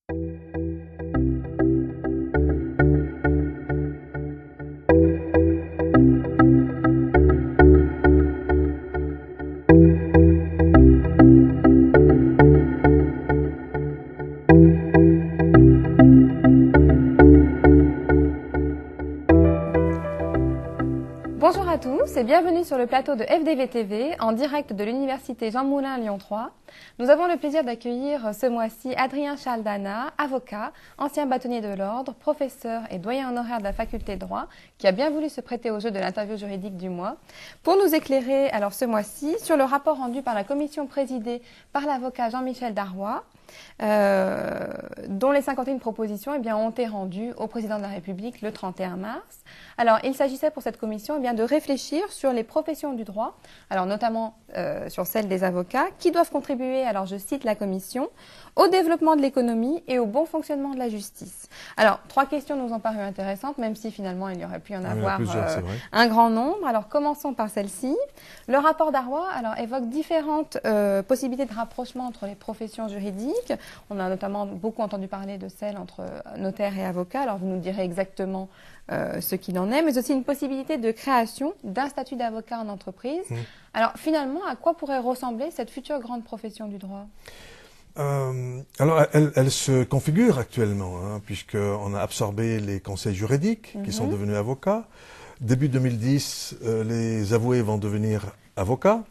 Bonjour à tous et bienvenue sur le plateau de FDV TV en direct de l'Université Jean Moulin Lyon 3. Nous avons le plaisir d'accueillir ce mois-ci Adrien Chaldana, avocat, ancien bâtonnier de l'ordre, professeur et doyen honoraire de la faculté de droit, qui a bien voulu se prêter au jeu de l'interview juridique du mois, pour nous éclairer alors ce mois-ci sur le rapport rendu par la commission présidée par l'avocat Jean-Michel Darrois, dont les 51 propositions ont été rendues au président de la République le 31 mars. Alors, il s'agissait pour cette commission de réfléchir sur les professions du droit, alors notamment sur celle des avocats, qui doivent contribuer, alors je cite la commission, au développement de l'économie et au bon fonctionnement de la justice. Alors, 3 questions nous ont paru intéressantes, même si finalement il y aurait pu y en avoir un grand nombre. Alors, commençons par celle-ci. Le rapport Darrois évoque différentes possibilités de rapprochement entre les professions juridiques. On a notamment beaucoup entendu parler de celle entre notaire et avocat. Alors, vous nous direz exactement ce qu'il en est, mais aussi une possibilité de création d'un statut d'avocat en entreprise. Alors, finalement, à quoi pourrait ressembler cette future grande profession du droit ? Alors, elle se configure actuellement, puisqu'on a absorbé les conseils juridiques qui sont devenus avocats. Début 2010, les avoués vont devenir avocats.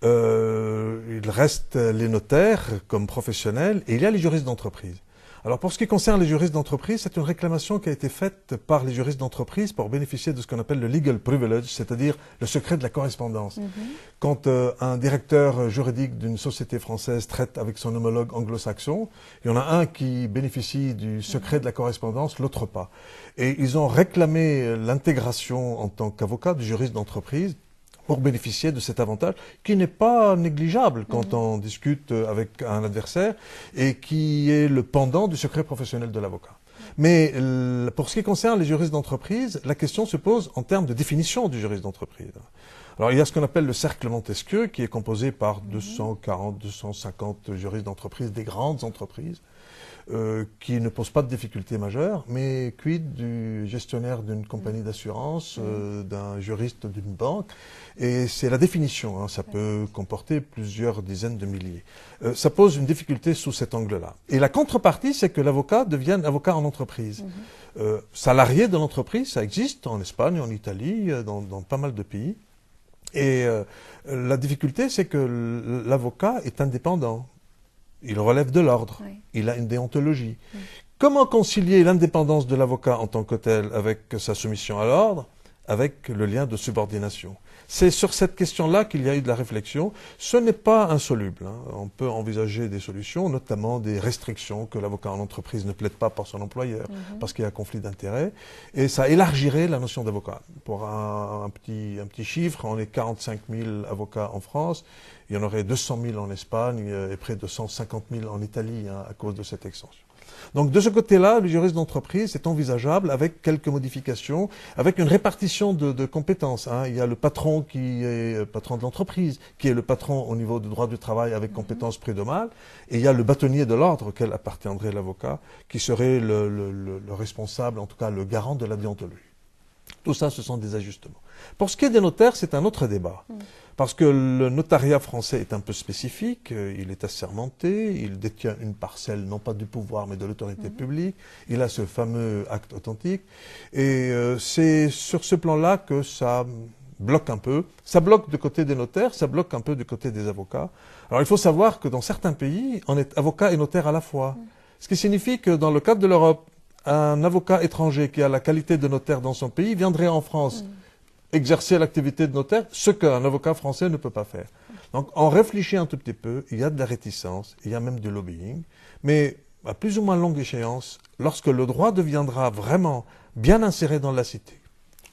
Il reste les notaires comme professionnels et il y a les juristes d'entreprise. Alors, pour ce qui concerne les juristes d'entreprise, c'est une réclamation qui a été faite par les juristes d'entreprise pour bénéficier de ce qu'on appelle le legal privilege, c'est-à-dire le secret de la correspondance. Quand un directeur juridique d'une société française traite avec son homologue anglo-saxon, il y en a un qui bénéficie du secret de la correspondance, l'autre pas. Et ils ont réclamé l'intégration en tant qu'avocat du juriste d'entreprise pour bénéficier de cet avantage qui n'est pas négligeable quand on discute avec un adversaire et qui est le pendant du secret professionnel de l'avocat. Mais pour ce qui concerne les juristes d'entreprise, la question se pose en termes de définition du juriste d'entreprise. Alors il y a ce qu'on appelle le cercle Montesquieu qui est composé par 240, 250 juristes d'entreprise, des grandes entreprises, qui ne pose pas de difficultés majeures, mais quid du gestionnaire d'une compagnie d'assurance, d'un juriste d'une banque, et c'est la définition, ça peut comporter plusieurs dizaines de milliers. Ça pose une difficulté sous cet angle-là. Et la contrepartie, c'est que l'avocat devienne avocat en entreprise. Salarié de l'entreprise, ça existe en Espagne, en Italie, dans pas mal de pays. Et la difficulté, c'est que l'avocat est indépendant. Il relève de l'ordre, il a une déontologie. Comment concilier l'indépendance de l'avocat en tant que tel avec sa soumission à l'ordre, avec le lien de subordination? C'est sur cette question-là qu'il y a eu de la réflexion. Ce n'est pas insoluble. On peut envisager des solutions, notamment des restrictions que l'avocat en entreprise ne plaide pas par son employeur, parce qu'il y a un conflit d'intérêts. Et ça élargirait la notion d'avocat. Pour un petit chiffre, on est 45 000 avocats en France. Il y en aurait 200 000 en Espagne et près de 150 000 en Italie à cause de cette extension. Donc de ce côté-là, le juriste d'entreprise est envisageable avec quelques modifications, avec une répartition de compétences. Il y a le patron qui est patron de l'entreprise, qui est le patron au niveau du droit du travail avec compétences prud'homales, et il y a le bâtonnier de l'ordre auquel appartiendrait l'avocat, qui serait le responsable, en tout cas le garant de la déontologie. Tout ça, ce sont des ajustements. Pour ce qui est des notaires, c'est un autre débat. Parce que le notariat français est un peu spécifique, il est assermenté, il détient une parcelle, non pas du pouvoir, mais de l'autorité publique, il a ce fameux acte authentique, et c'est sur ce plan-là que ça bloque un peu. Ça bloque du côté des notaires, ça bloque un peu du côté des avocats. Alors il faut savoir que dans certains pays, on est avocat et notaire à la fois. Ce qui signifie que dans le cadre de l'Europe, un avocat étranger qui a la qualité de notaire dans son pays viendrait en France exercer l'activité de notaire, ce qu'un avocat français ne peut pas faire. Donc, on réfléchit un tout petit peu, il y a de la réticence, il y a même du lobbying, mais à plus ou moins longue échéance, lorsque le droit deviendra vraiment bien inséré dans la cité,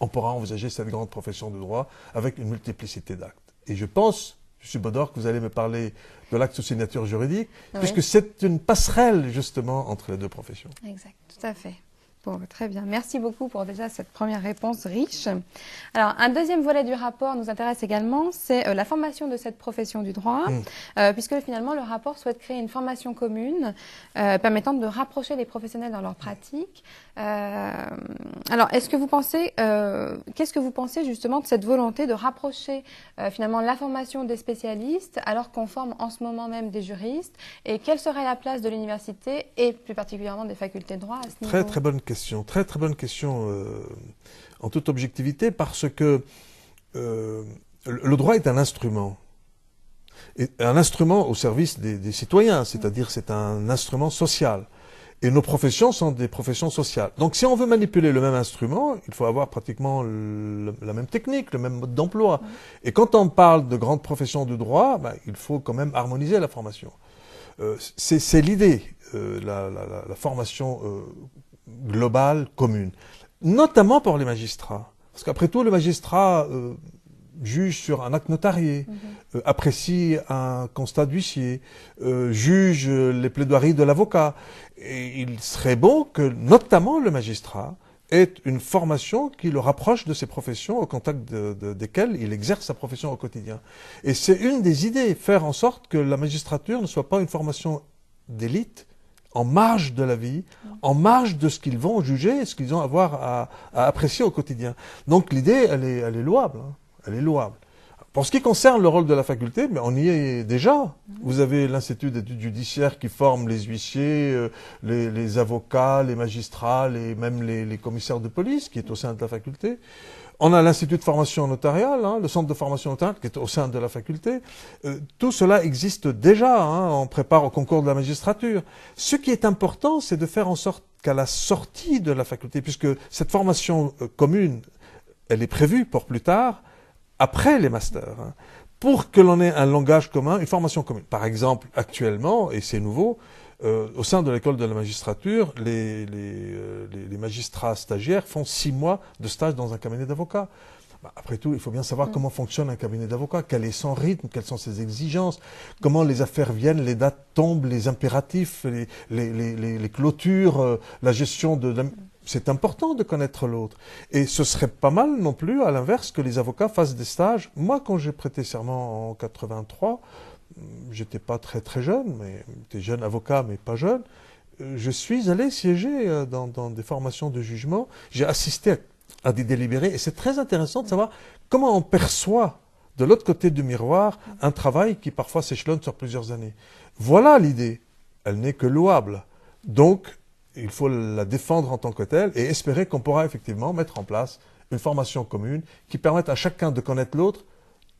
on pourra envisager cette grande profession de droit avec une multiplicité d'actes. Et je pense, je suis Bodor, que vous allez me parler de l'acte sous signature juridique, puisque c'est une passerelle, justement, entre les deux professions. Exact, tout à fait. Bon, très bien. Merci beaucoup pour déjà cette première réponse riche. Alors, un deuxième volet du rapport nous intéresse également, c'est la formation de cette profession du droit, puisque finalement le rapport souhaite créer une formation commune permettant de rapprocher les professionnels dans leur pratique. Alors, qu'est-ce que vous pensez justement de cette volonté de rapprocher finalement la formation des spécialistes, alors qu'on forme en ce moment même des juristes, et quelle serait la place de l'université et plus particulièrement des facultés de droit à ce niveau? Très très bonne question, très très bonne question en toute objectivité, parce que le droit est un instrument. Et un instrument au service des citoyens, c'est-à-dire c'est un instrument social. Et nos professions sont des professions sociales. Donc si on veut manipuler le même instrument, il faut avoir pratiquement la même technique, le même mode d'emploi. Et quand on parle de grandes professions du droit, ben, il faut quand même harmoniser la formation. C'est l'idée, la formation globale, commune. Notamment pour les magistrats. Parce qu'après tout, le magistrat juge sur un acte notarié, apprécie un constat d'huissier, juge les plaidoiries de l'avocat. Et il serait bon que, notamment le magistrat, ait une formation qui le rapproche de ses professions, au contact desquelles il exerce sa profession au quotidien. Et c'est une des idées, faire en sorte que la magistrature ne soit pas une formation d'élite, en marge de la vie, en marge de ce qu'ils vont juger, ce qu'ils ont à avoir à apprécier au quotidien. Donc l'idée, elle est louable. Hein. Elle est louable. Pour ce qui concerne le rôle de la faculté, mais on y est déjà. Vous avez l'Institut d'études judiciaires qui forme les huissiers, les avocats, les magistrats, même les commissaires de police qui est au sein de la faculté. On a l'Institut de formation notariale, hein, le centre de formation notariale qui est au sein de la faculté. Tout cela existe déjà, hein, on prépare au concours de la magistrature. Ce qui est important, c'est de faire en sorte qu'à la sortie de la faculté, puisque cette formation commune, elle est prévue pour plus tard, après les masters, hein, pour que l'on ait un langage commun, une formation commune. Par exemple, actuellement, et c'est nouveau, au sein de l'école de la magistrature, les magistrats stagiaires font 6 mois de stage dans un cabinet d'avocats. Bah, après tout, il faut bien savoir comment fonctionne un cabinet d'avocats, quel est son rythme, quelles sont ses exigences, comment les affaires viennent, les dates tombent, les impératifs, les clôtures, la gestion de... C'est important de connaître l'autre. Et ce serait pas mal non plus, à l'inverse, que les avocats fassent des stages. Moi, quand j'ai prêté serment en 83, j'étais pas très très jeune, mais j'étais jeune avocat, mais pas jeune. Je suis allé siéger dans des formations de jugement. J'ai assisté à des délibérés. Et c'est très intéressant de savoir comment on perçoit de l'autre côté du miroir un travail qui parfois s'échelonne sur plusieurs années. Voilà l'idée. Elle n'est que louable. Donc, il faut la défendre en tant que telle et espérer qu'on pourra effectivement mettre en place une formation commune qui permette à chacun de connaître l'autre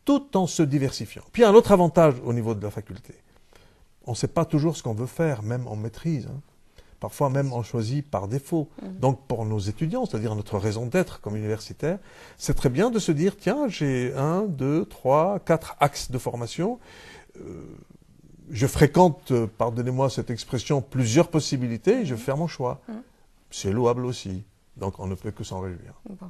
tout en se diversifiant. Puis un autre avantage au niveau de la faculté. On ne sait pas toujours ce qu'on veut faire, même en maîtrise. Hein. Parfois même on choisit par défaut. Donc pour nos étudiants, c'est-à-dire notre raison d'être comme universitaire, c'est très bien de se dire, tiens, j'ai 1, 2, 3, 4 axes de formation. Je fréquente, pardonnez-moi cette expression, plusieurs possibilités et je vais faire mon choix. C'est louable aussi. Donc on ne peut que s'en réjouir.